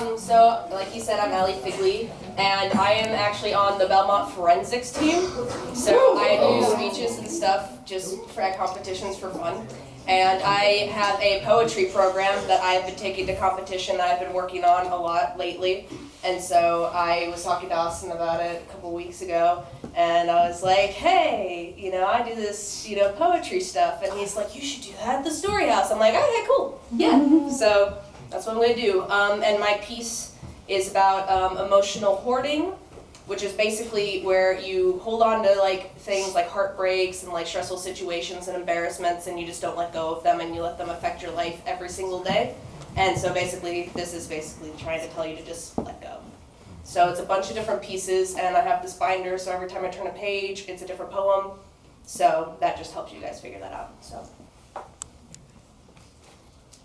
So, like you said, I'm Aly Fiegle, and I am actually on the Belmont Forensics team. So I do speeches and stuff just for at competitions for fun. And I have a poetry program that I've been taking to competition that I've been working on a lot lately. And so I was talking to Austin about it a couple weeks ago, and I was like, hey, I do this, poetry stuff. And he's like, you should do that at the Story House. I'm like, okay, cool, yeah. So that's what I'm going to do. And my piece is about emotional hoarding, which is basically where you hold on to things like heartbreaks and stressful situations and embarrassments, and you just don't let go of them, and you let them affect your life every single day. And so basically, this is basically trying to tell you to just let go. So it's a bunch of different pieces, and I have this binder, so every time I turn a page, it's a different poem. So that just helps you guys figure that out. So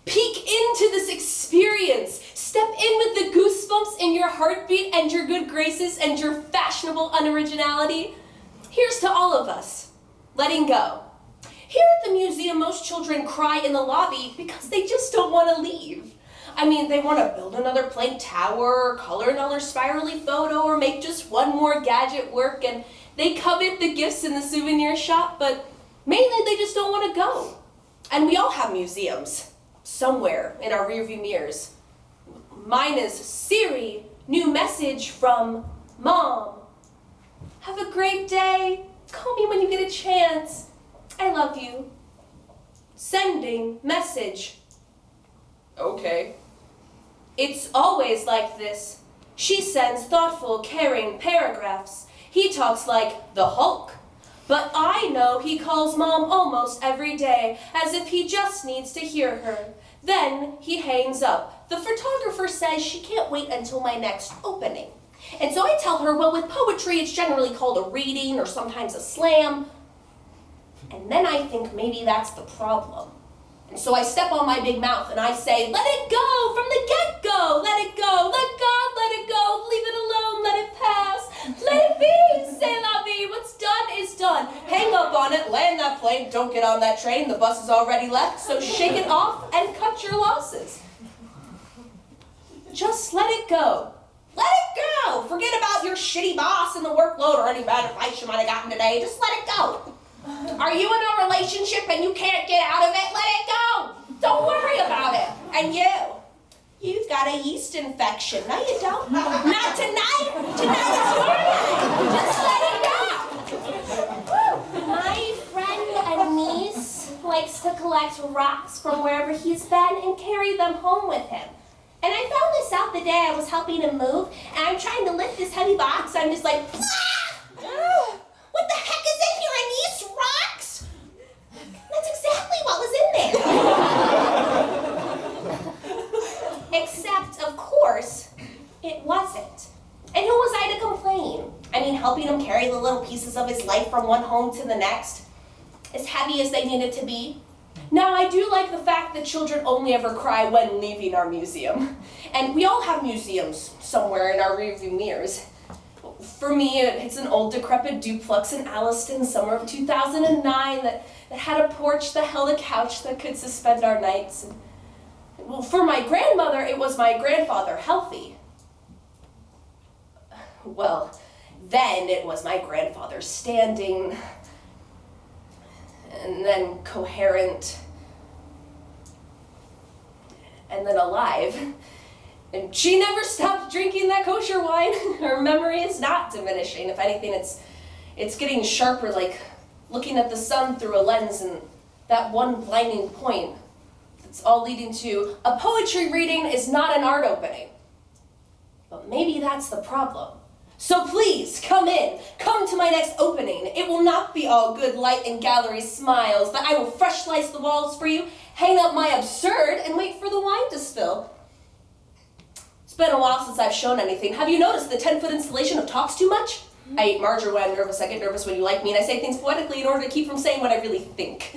peek into this experience. Step in with the goosebumps in your heartbeat and your good graces and your fashionable unoriginality. Here's to all of us, letting go. Here at the museum, most children cry in the lobby because they just don't want to leave. I mean, they want to build another plank tower, or color another spirally photo, or make just one more gadget work, and they covet the gifts in the souvenir shop, but mainly they just don't want to go. And we all have museums, somewhere in our rearview mirrors. Mine is Siri, new message from Mom. Have a great day. Call me when you get a chance. I love you. Sending message. Okay. It's always like this. She sends thoughtful, caring paragraphs. He talks like the Hulk. But I know he calls Mom almost every day, as if he just needs to hear her. Then he hangs up. The photographer says she can't wait until my next opening. And so I tell her, well, with poetry, it's generally called a reading or sometimes a slam. And then I think maybe that's the problem. And so I step on my big mouth and I say, let it go from the get-go. Let it go. Let God let it go. Leave it alone. Let it pass. Let it be. C'est la vie. What's done is done. Hang up on it. Land that plane. Don't get on that train. The bus is already left. So shake it off and cut your losses. Just let it go. Let it go. Forget about your shitty boss and the workload or any bad advice you might have gotten today. Just let it go. Are you in a relationship and you can't get out of it? Let it go. Don't worry about it. And you've got a yeast infection. No, you don't. Not tonight. Tonight is your night. Just let it go. My friend and niece likes to collect rocks from wherever he's been and carry them home with him. And I found this out the day I was helping him move, and I'm trying to lift this heavy box. I'm just like, ah! What the heck is in here? A niece rocks? That's exactly what was in there. Except, of course, it wasn't. And who was I to complain? I mean, helping him carry the little pieces of his life from one home to the next, as heavy as they needed to be. Now, I do like the fact that children only ever cry when leaving our museum. And we all have museums somewhere in our rearview mirrors. For me, it's an old decrepit duplex in Alliston, summer of 2009, that had a porch that held a couch that could suspend our nights. And, well, for my grandmother, it was my grandfather, Healthy. Well, then it was my grandfather, Standing, and then Coherent, and then Alive. And she never stopped drinking that kosher wine. Her memory is not diminishing. If anything, it's getting sharper, like looking at the sun through a lens and that one blinding point. It's all leading to a poetry reading is not an art opening. But maybe that's the problem. So please, come in. Come to my next opening. It will not be all good light and gallery smiles, but I will fresh slice the walls for you, hang up my absurd, and wait for the wine to spill. It's been a while since I've shown anything. Have you noticed the 10-foot installation of talks too much? I eat margarine when I'm nervous, I get nervous when you like me, and I say things poetically in order to keep from saying what I really think.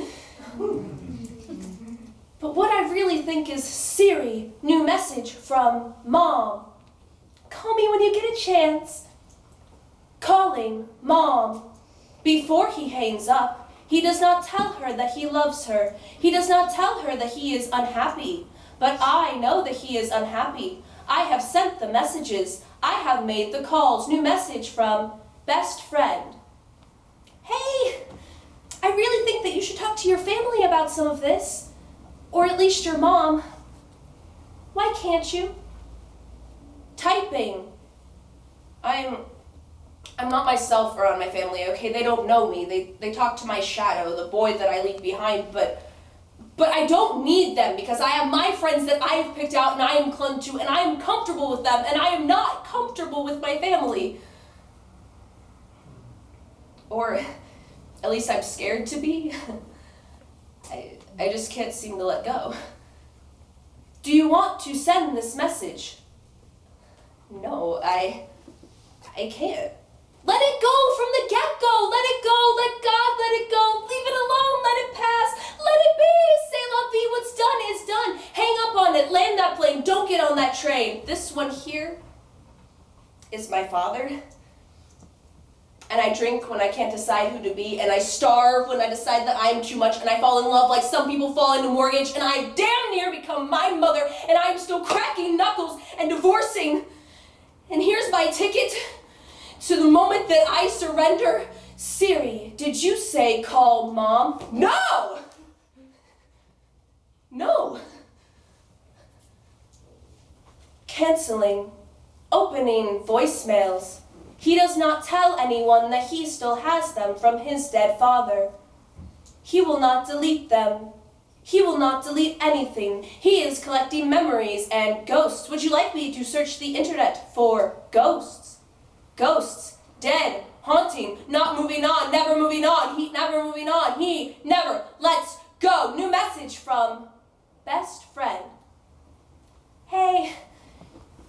But what I really think is, Siri, new message from Mom. Call me when you get a chance. Calling Mom. Before he hangs up, he does not tell her that he loves her. He does not tell her that he is unhappy. But I know that he is unhappy. I have sent the messages. I have made the calls. New message from best friend. Hey, I really think that you should talk to your family about some of this. Or at least your mom. Why can't you? Typing. I'm not myself around my family, okay? They don't know me. They talk to my shadow, the boy that I leave behind, but I don't need them because I have my friends that I have picked out and I am clung to and I am comfortable with them and I am not comfortable with my family. Or at least I'm scared to be. I just can't seem to let go. Do you want to send this message? No, I can't. Let it go from the get-go. Let it go. Let God let it go. Leave it alone. Let it pass. Let it be. C'est la vie. What's done is done. Hang up on it. Land that plane. Don't get on that train. This one here is my father. And I drink when I can't decide who to be. And I starve when I decide that I'm too much. And I fall in love like some people fall into mortgage. And I damn near become my mother. And I'm still cracking knuckles and divorcing. And here's my ticket to the moment that I surrender. Siri, did you say call mom? No! No. Canceling. Opening voicemails. He does not tell anyone that he still has them from his dead father. He will not delete them. He will not delete anything. He is collecting memories and ghosts. Would you like me to search the internet for ghosts? Ghosts, dead, haunting, not moving on, never moving on. He never moving on. He never lets go. New message from best friend. Hey,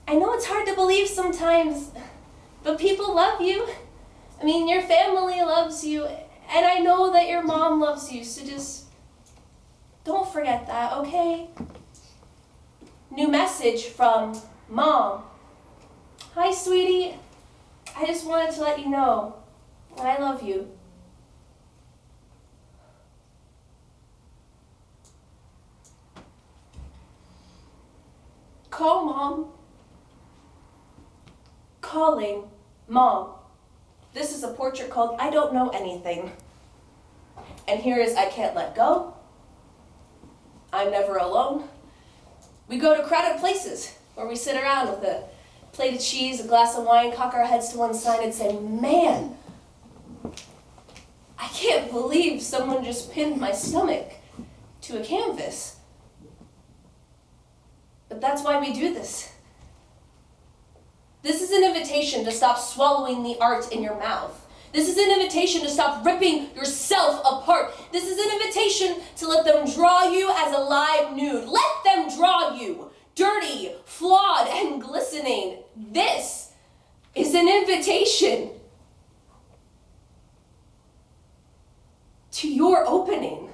I know it's hard to believe sometimes, but people love you. I mean, your family loves you, and I know that your mom loves you, so just don't forget that, okay? New message from mom. Hi, sweetie. I just wanted to let you know that I love you. Call mom. Calling mom. This is a portrait called I Don't Know Anything. And here is I Can't Let Go. I'm Never Alone. We go to crowded places where we sit around with a plate of cheese, a glass of wine, cock our heads to one side and say, man, I can't believe someone just pinned my stomach to a canvas. But that's why we do this. This is an invitation to stop swallowing the art in your mouth. This is an invitation to stop ripping yourself apart. This is an invitation to let them draw you as a live nude. Let them draw you, dirty, flawed, and glistening. This is an invitation to your opening.